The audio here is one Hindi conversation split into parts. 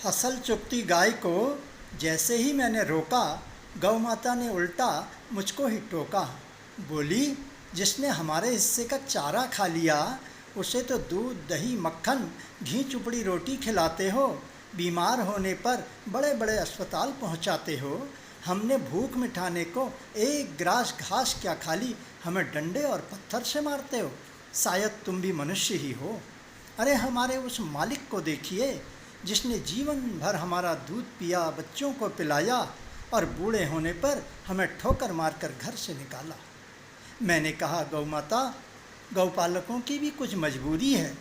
फसल चुगती गाय को जैसे ही मैंने रोका, गौ माता ने उल्टा मुझको ही टोका। बोली, जिसने हमारे हिस्से का चारा खा लिया उसे तो दूध दही मक्खन घी चुपड़ी रोटी खिलाते हो, बीमार होने पर बड़े बड़े अस्पताल पहुंचाते हो। हमने भूख मिटाने को एक ग्रास घास क्या खा ली, हमें डंडे और पत्थर से मारते हो। शायद तुम भी मनुष्य ही हो। अरे हमारे उस मालिक को देखिए, जिसने जीवन भर हमारा दूध पिया, बच्चों को पिलाया और बूढ़े होने पर हमें ठोकर मारकर घर से निकाला। मैंने कहा, गौ माता, गौपालकों की भी कुछ मजबूरी है।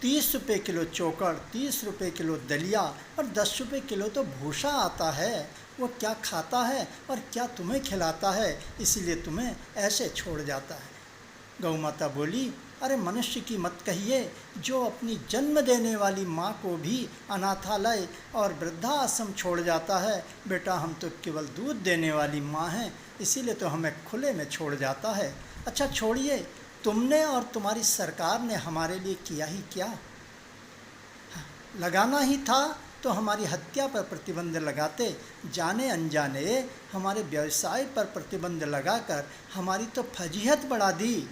30 रुपये किलो चोकर, 30 रुपये किलो दलिया और 10 रुपये किलो तो भूसा आता है। वो क्या खाता है और क्या तुम्हें खिलाता है, इसीलिए तुम्हें ऐसे छोड़ जाता है। गौ माता बोली, अरे मनुष्य की मत कहिए, जो अपनी जन्म देने वाली माँ को भी अनाथालय और वृद्धाश्रम छोड़ जाता है। बेटा, हम तो केवल दूध देने वाली माँ हैं, इसीलिए तो हमें खुले में छोड़ जाता है। अच्छा छोड़िए, तुमने और तुम्हारी सरकार ने हमारे लिए किया ही क्या? लगाना ही था तो हमारी हत्या पर प्रतिबंध लगाते, जाने अनजाने हमारे व्यवसाय पर प्रतिबंध लगाकर हमारी तो फजीहत बढ़ा दी।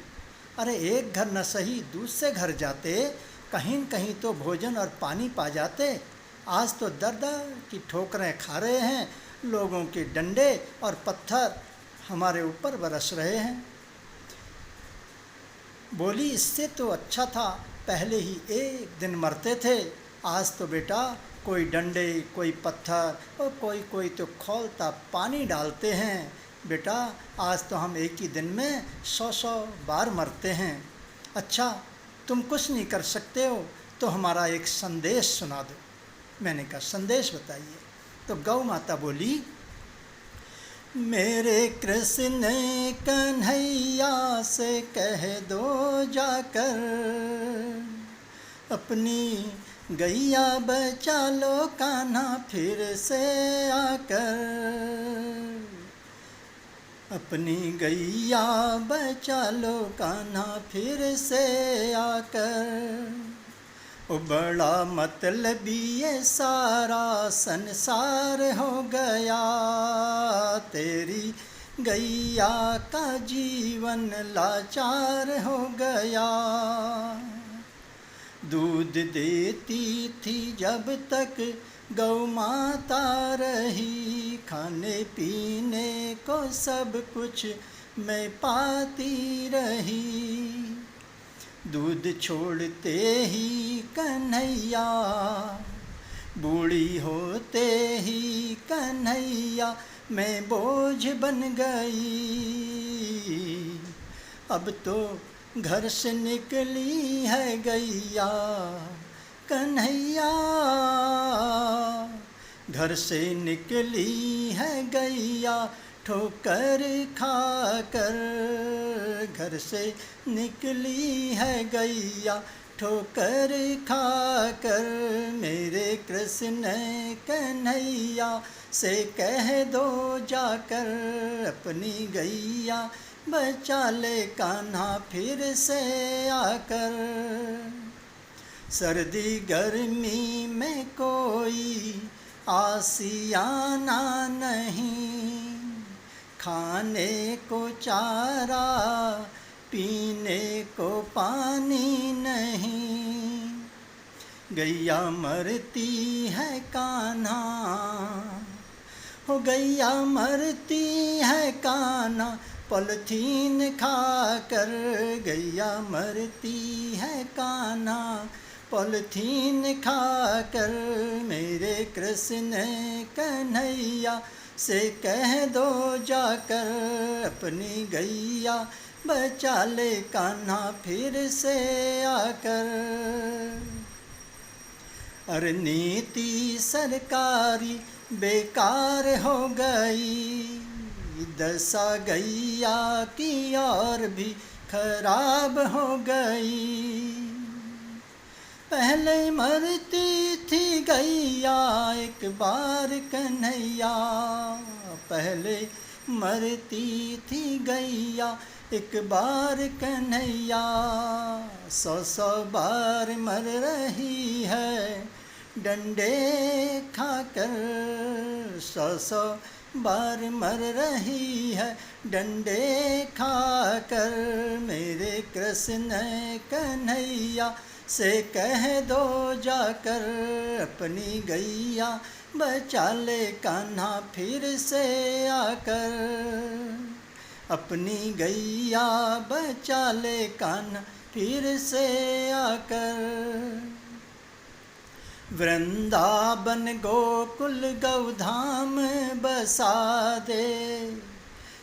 अरे एक घर न सही दूसरे घर जाते, कहीं न कहीं तो भोजन और पानी पा जाते। आज तो दर दर की ठोकरें खा रहे हैं, लोगों के डंडे और पत्थर हमारे ऊपर बरस रहे हैं। बोली, इससे तो अच्छा था पहले ही एक दिन मरते थे। आज तो बेटा कोई डंडे, कोई पत्थर और कोई तो खौलता पानी डालते हैं। बेटा, आज तो हम एक ही दिन में 100 बार मरते हैं। अच्छा, तुम कुछ नहीं कर सकते हो तो हमारा एक संदेश सुना दो। मैंने कहा, संदेश बताइए। तो गौ माता बोली, मेरे कृष्ण कन्हैया से कह दो जाकर, अपनी गैया बचा लो कान्हा फिर से आकर। अपनी गैया बचा लो कान्हा फिर से आकर। ओ बड़ा मतलबी ये सारा संसार हो गया, तेरी गैया का जीवन लाचार हो गया। दूध देती थी जब तक गौ माता रही, खाने पीने को सब कुछ मैं पाती रही। दूध छोड़ते ही कन्हैया, बूढ़ी होते ही कन्हैया मैं बोझ बन गई। अब तो घर से निकली है गैया कन्हैया, घर से निकली है गैया ठोकर खाकर। घर से निकली है गैया ठोकर खाकर। मेरे कृष्ण कन्हैया से कह दो जाकर, अपनी गैया बचा ले कान्हा फिर से आकर। सर्दी गर्मी में कोई आसियाना नहीं, खाने को चारा पीने को पानी नहीं। गैया मरती है कान्हा, हो गैया मरती है कान्हा पॉलिथीन खाकर। गैया मरती है कान्हा पॉलिथीन खाकर। मेरे कृष्ण कन्हैया से कह दो जाकर, अपनी गैया बचा ले कान्हा फिर से आकर। अरे नीति सरकारी बेकार हो गई, दशा गैया की और भी खराब हो गई। पहले मरती थी गैया एक बार कन्हैया, पहले मरती थी गैया एक बार कन्हैया। 100 बार मर रही है डंडे खाकर 100 बार मर रही है। डंडे खाकर मेरे कृष्ण कन्हैया से कह दो जाकर, अपनी गैया बचा ले कान्हा फिर से आकर। अपनी गैया बचा ले कान्हा फिर से आकर। वृंदावन गोकुल गौधाम बसा दे,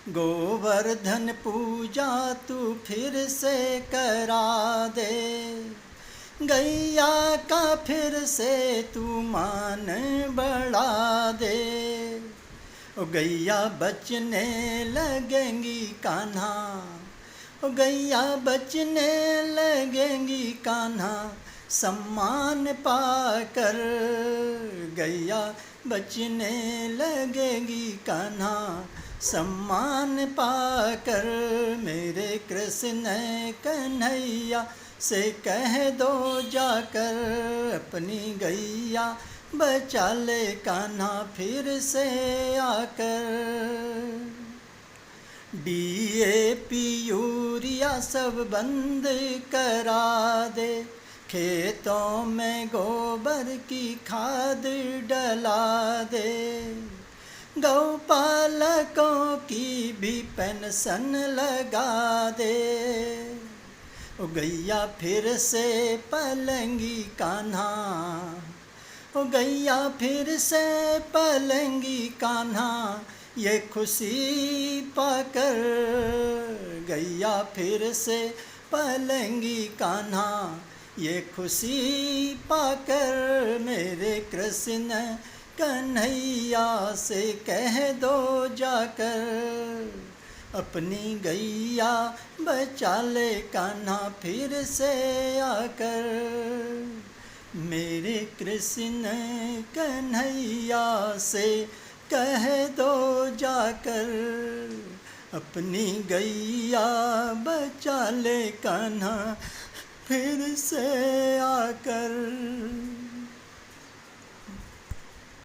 गोवर्धन पूजा तू फिर से करा दे। गैया का फिर से तू मान बढ़ा दे। ओ गैया बचने लगेंगी कान्हा, ओ गैया बचने लगेंगी कान्हा, सम्मान पाकर। गैया बचने लगेगी कान्हा, सम्मान पाकर। मेरे कृष्ण कन्हैया से कह दो जाकर, अपनी गैया बचा ले कान्हा फिर से आकर। DAP यूरिया सब बंद करा दे, खेतों में गोबर की खाद डला दे। गौपालकों की भी पेंशन लगा दे। ओ गैया फिर से पलेंगी कान्हा, ओ गैया फिर से पलेंगी कान्हा, ये खुशी पाकर। गैया फिर से पलेंगी कान्हा, ये खुशी पाकर। मेरे कृष्ण कन्हैया से कह दो जाकर, अपनी गैया बचा ले कान्हा फिर से आकर। मेरे कृष्ण कन्हैया से कह दो जाकर, अपनी गैया बचा ले कान्हा फिर से आकर।